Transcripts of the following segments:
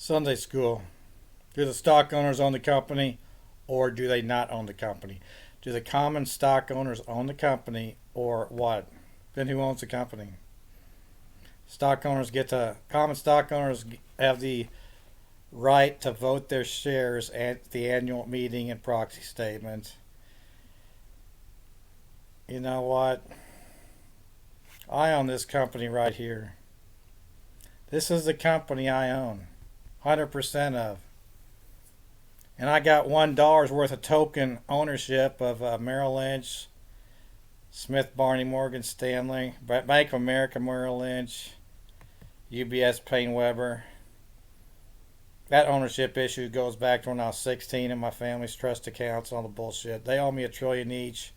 Sunday school. Do the stock owners own the company or do they not own the company? Do the common stock owners own the company or what? Then who owns the company? Common stock owners have the right to vote their shares at the annual meeting and proxy statement. You know what? I own this company right here. This is the company I own 100% of. And I got $1 worth of token ownership of Merrill Lynch, Smith Barney Morgan Stanley, Bank of America Merrill Lynch, UBS Payne Weber. That ownership issue goes back to when I was 16 and my family's trust accounts, all the bullshit. They owe me $1 trillion each,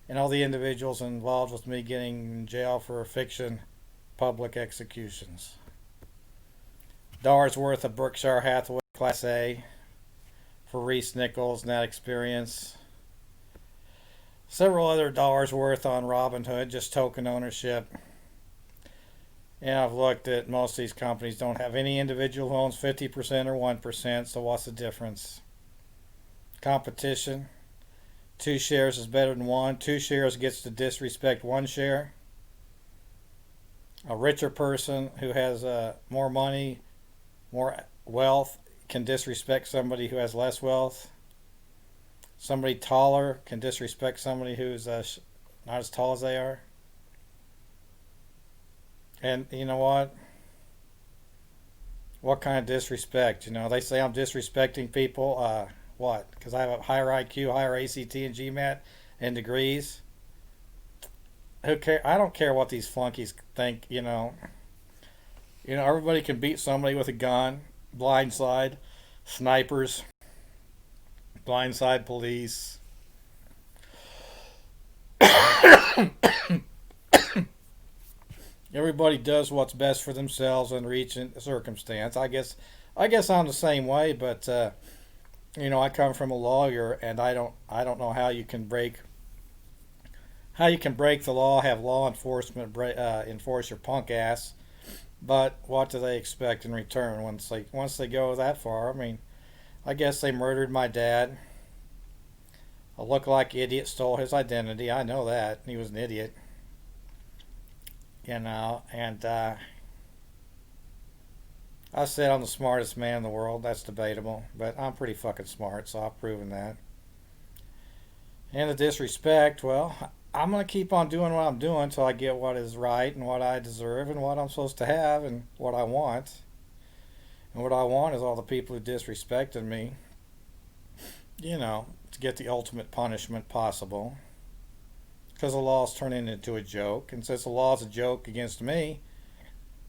and all the individuals involved with me getting in jail for fiction public executions. Dollars worth of Berkshire Hathaway Class A for Reese Nichols and that experience. Several other dollars worth on Robinhood, just token ownership. And I've looked at most of these companies don't have any individual who owns 50% or 1%, so what's the difference? Competition. 2 shares is better than one. 2 shares gets to disrespect 1 share. A richer person who has more money, more wealth, can disrespect somebody who has less wealth. Somebody taller can disrespect somebody who's not as tall as they are. And you know what? What kind of disrespect? You know, they say I'm disrespecting people. What? Because I have a higher IQ, higher ACT and GMAT and degrees. Who care? I don't care what these flunkies think. Everybody can beat somebody with a gun, blindside, snipers, blindside police. Everybody does what's best for themselves under each circumstance. I guess I'm the same way, but I come from a lawyer, and I don't know how you can break the law, have law enforcement enforce your punk ass. But what do they expect in return once they go that far? I mean, I guess they murdered my dad. A look-like idiot stole his identity. I know that he was an idiot. And I said I'm the smartest man in the world. That's debatable, but I'm pretty fucking smart, so I've proven that. And the disrespect, well, I'm going to keep on doing what I'm doing until I get what is right and what I deserve and what I'm supposed to have and what I want. And what I want is all the people who disrespected me, to get the ultimate punishment possible. Because the law's turning into a joke. And since the law's a joke against me,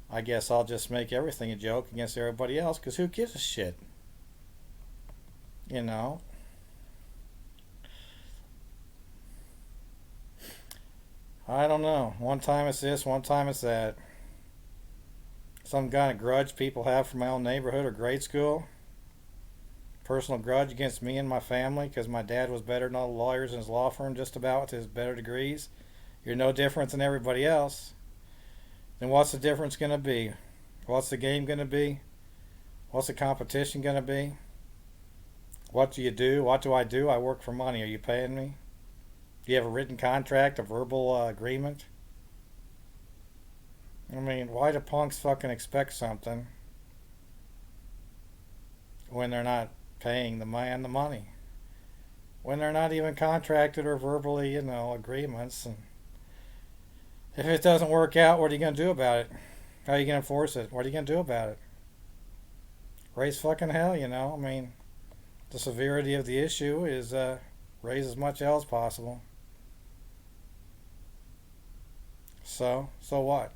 I guess I'll just make everything a joke against everybody else, because who gives a shit? You know? I don't know. One time it's this, one time it's that. Some kind of grudge people have from my own neighborhood or grade school. Personal grudge against me and my family because my dad was better than all the lawyers in his law firm, just about, with his better degrees. You're no different than everybody else. Then what's the difference going to be? What's the game going to be? What's the competition going to be? What do you do? What do? I work for money. Are you paying me? Do you have a written contract, a verbal agreement? I mean, why do punks fucking expect something when they're not paying the man the money? When they're not even contracted or verbally, agreements. And if it doesn't work out, what are you going to do about it? How are you going to enforce it? What are you going to do about it? Raise fucking hell, I mean, the severity of the issue is raise as much hell as possible. So what?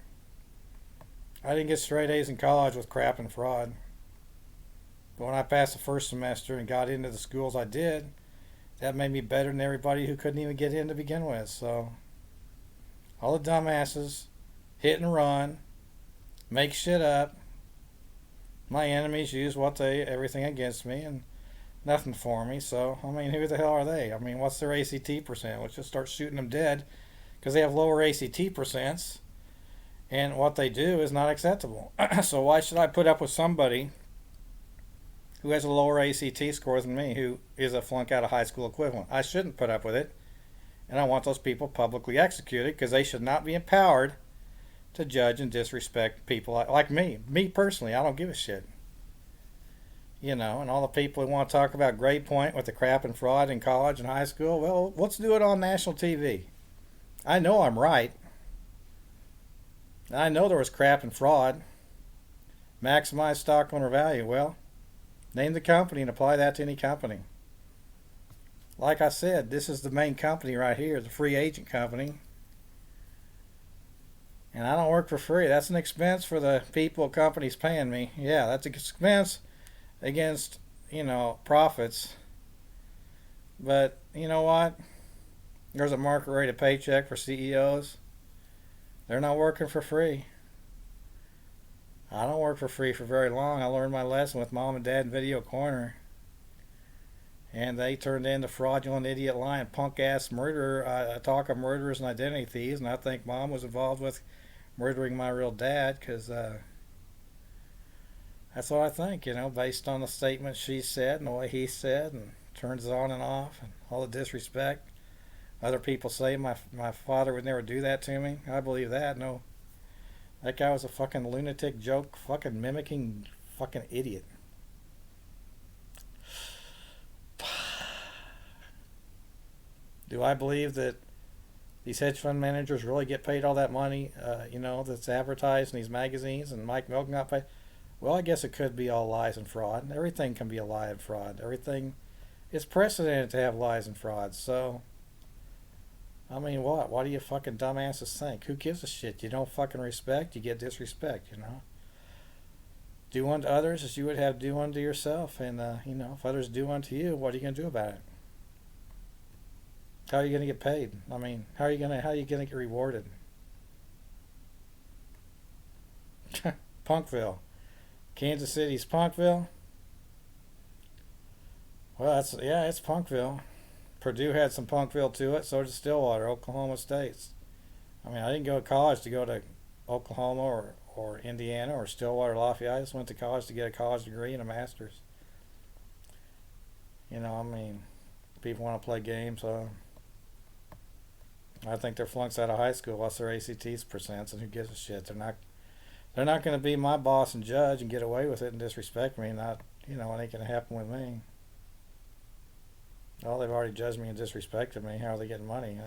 I didn't get straight A's in college with crap and fraud. But when I passed the first semester and got into the schools I did, that made me better than everybody who couldn't even get in to begin with. So, all the dumbasses, hit and run, make shit up. My enemies use everything against me and nothing for me. So, I mean, who the hell are they? I mean, what's their ACT percent? Let's just start shooting them dead because they have lower ACT percents. And what they do is not acceptable. So why should I put up with somebody who has a lower ACT score than me, who is a flunk out of high school equivalent. I shouldn't put up with it, and I want those people publicly executed because they should not be empowered to judge and disrespect people like me. Me personally, I don't give a shit. You know, and all the people who want to talk about grade point with the crap and fraud in college and high school, well, let's do it on national TV. I know I'm right. I know there was crap and fraud. Maximize stockholder value. Well, name the company and apply that to any company. Like I said, this is the main company right here, the free agent company. And I don't work for free. That's an expense for the people companies paying me. Yeah, that's an expense against, profits. But you know what? There's a market rate of paycheck for CEOs. They're not working for free. I don't work for free for very long. I learned my lesson with Mom and Dad in Video Corner. And they turned into fraudulent, idiot, lying, punk-ass murderer. Talk of murderers and identity thieves. And I think Mom was involved with murdering my real dad because that's what I think, based on the statement she said and the way he said and turns it on and off and all the disrespect. Other people say my father would never do that to me. I believe that. No. That guy was a fucking lunatic joke, fucking mimicking fucking idiot. Do I believe that these hedge fund managers really get paid all that money, that's advertised in these magazines and Mike Milken got paid? Well, I guess it could be all lies and fraud. Everything can be a lie and fraud. Everything is precedented to have lies and frauds. So, I mean, what? What do you fucking dumbasses think? Who gives a shit? You don't fucking respect, you get disrespect, Do unto others as you would have do unto yourself. And, if others do unto you, what are you going to do about it? How are you going to get paid? I mean, how are you going to get rewarded? Punkville. Kansas City's Punkville. Well, it's Punkville. Purdue had some Punkville to it, so did Stillwater, Oklahoma State. I mean, I didn't go to college to go to Oklahoma or Indiana or Stillwater, Lafayette. I just went to college to get a college degree and a master's. People want to play games, so I think they're flunks out of high school. What's their ACT's percents, and who gives a shit? They're not going to be my boss and judge and get away with it and disrespect me. Not, it ain't going to happen with me. Oh, they've already judged me and disrespected me. How are they getting money?